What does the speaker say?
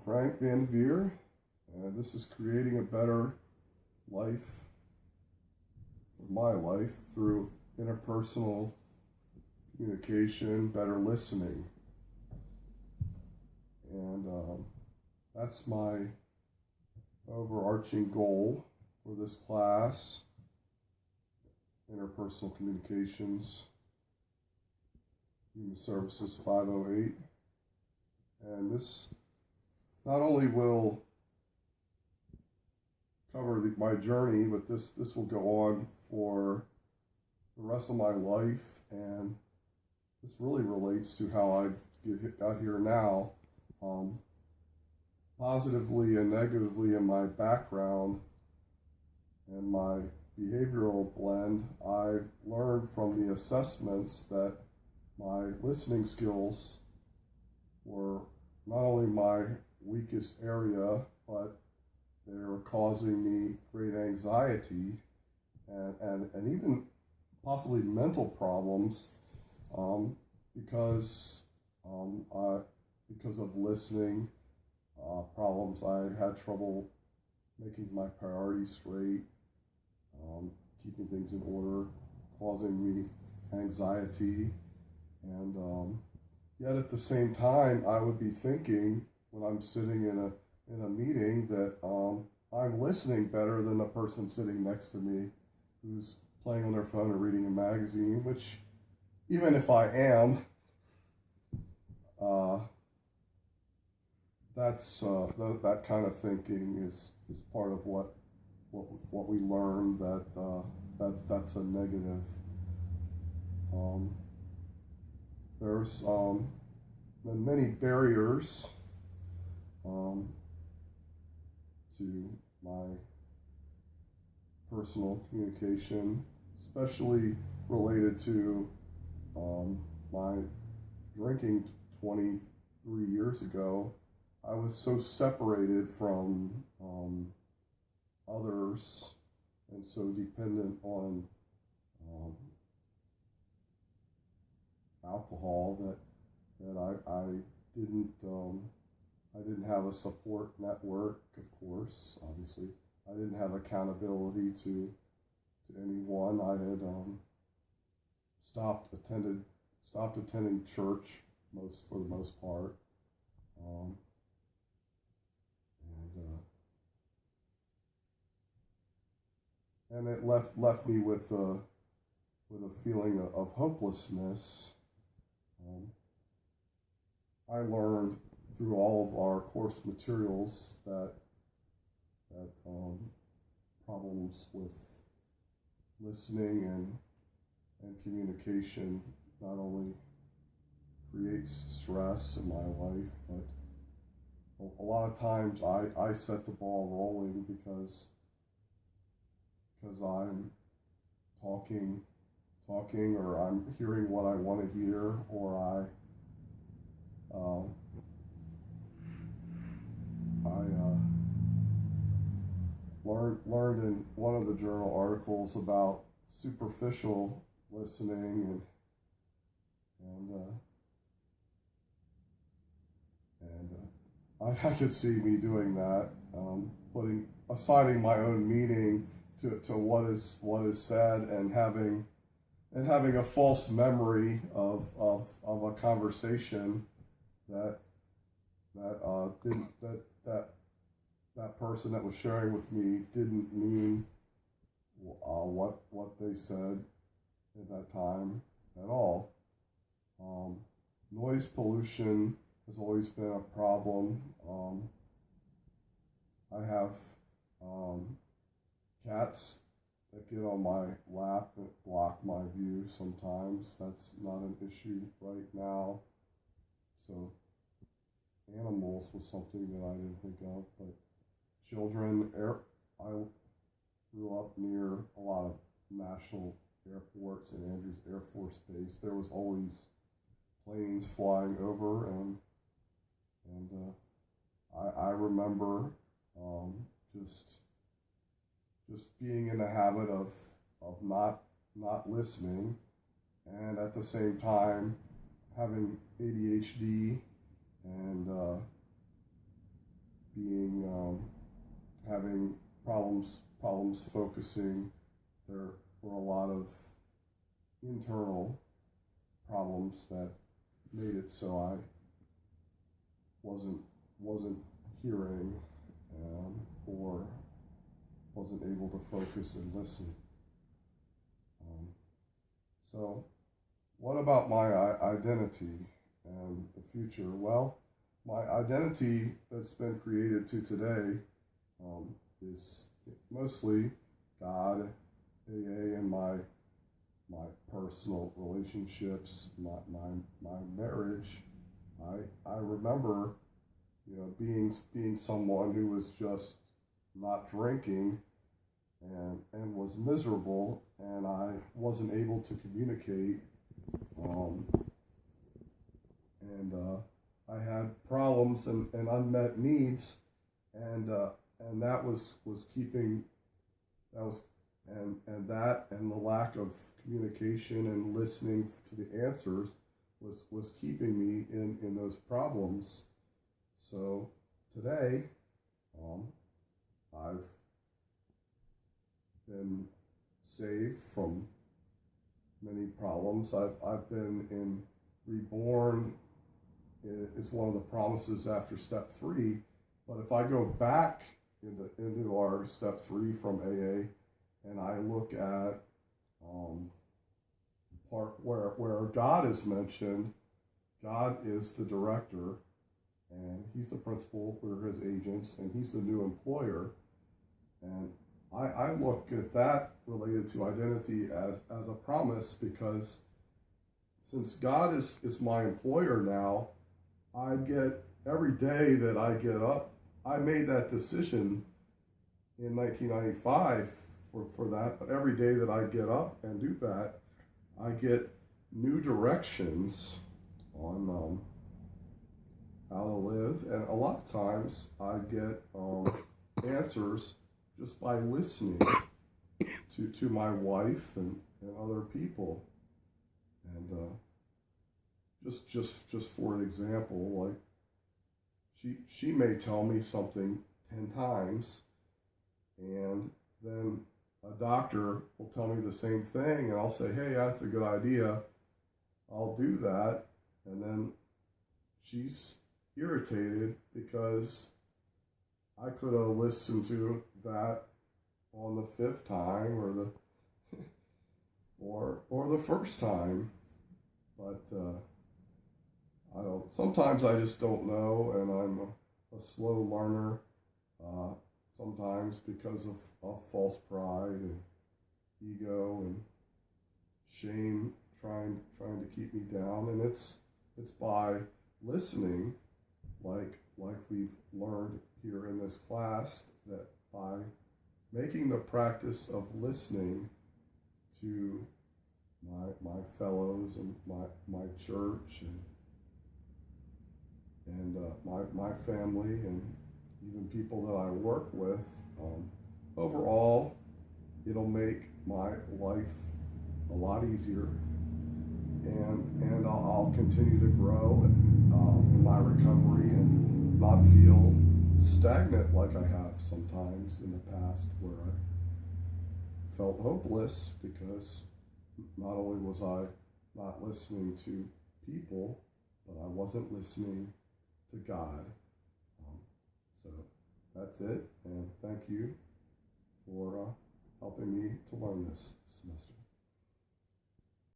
Frank Van Veer, and this is creating a better life for my life through interpersonal communication, better listening. And that's my overarching goal for this class, Interpersonal Communications, Human Services 508. And this not only will cover my journey, but this will go on for the rest of my life, and this really relates to how I got here now. Positively and negatively in my background and my behavioral blend, I've learned from the assessments that my listening skills were not only my weakest area, but they were causing me great anxiety and even possibly mental problems because of listening problems. I had trouble making my priorities straight, keeping things in order, causing me anxiety, and yet at the same time, I would be thinking when I'm sitting in a meeting that I'm listening better than the person sitting next to me who's playing on their phone or reading a magazine, which even if I am, that kind of thinking is part of what we learned, that's a negative. There's been many barriers to my personal communication, especially related to my drinking 23 years ago. I was so separated from others and so dependent on alcohol that I didn't have a support network, of course, obviously. I didn't have accountability to anyone. I had stopped attending church for the most part. And it left me with a feeling of hopelessness. I learned through all of our course materials that problems with listening and communication not only creates stress in my life, but a lot of times I set the ball rolling because I'm talking, or I'm hearing what I want to hear, or I learned in one of the journal articles about superficial listening, and I could see me doing that, assigning my own meaning to what is said, and having a false memory of a conversation that person that was sharing with me didn't mean what they said at that time at all. Noise pollution has always been a problem. I have cats that get on my lap and block my view sometimes. That's not an issue right now. So animals was something that I didn't think of, but children, I grew up near a lot of national airports and Andrews Air Force Base. There was always planes flying over, and I remember just being in the habit of not listening, and at the same time having ADHD and having problems focusing. There were a lot of internal problems that made it so I wasn't hearing, or wasn't able to focus and listen. So what about my identity and the future? Well, my identity that's been created to today is mostly God, AA, and my personal relationships, my marriage. I remember, being someone who was just not drinking and was miserable, and I wasn't able to communicate, and I had problems and unmet needs, and that was keeping that was and that and the lack of communication and listening to the answers was keeping me in those problems. So today, I've been saved from many problems. I've been reborn is one of the promises after step 3. But if I go back into our step 3 from AA, and I look at part where God is mentioned, God is the director, and he's the principal, we're his agents, and he's the new employer. And I look at that related to identity as a promise, because since God is my employer now, I get every day that I get up. I made that decision in 1995 for that, but every day that I get up and do that, I get new directions on how to live, and a lot of times I get answers just by listening to my wife and other people. And just for an example, like she may tell me something 10 times, and then a doctor will tell me the same thing, and I'll say, hey, that's a good idea, I'll do that, and then she's irritated because I could have listened to that on the 5th time or the first time, but I don't. Sometimes I just don't know, and I'm a slow learner. Sometimes because of false pride and ego and shame trying to keep me down, and it's by listening, like we've learned here in this class, that by making the practice of listening to my fellows and my church and my family and even people that I work with, overall it'll make my life a lot easier, and I'll continue to grow in my recovery and not feel stagnant like I have sometimes in the past, where I felt hopeless because not only was I not listening to people, but I wasn't listening to God. So that's it, and thank you for helping me to learn this.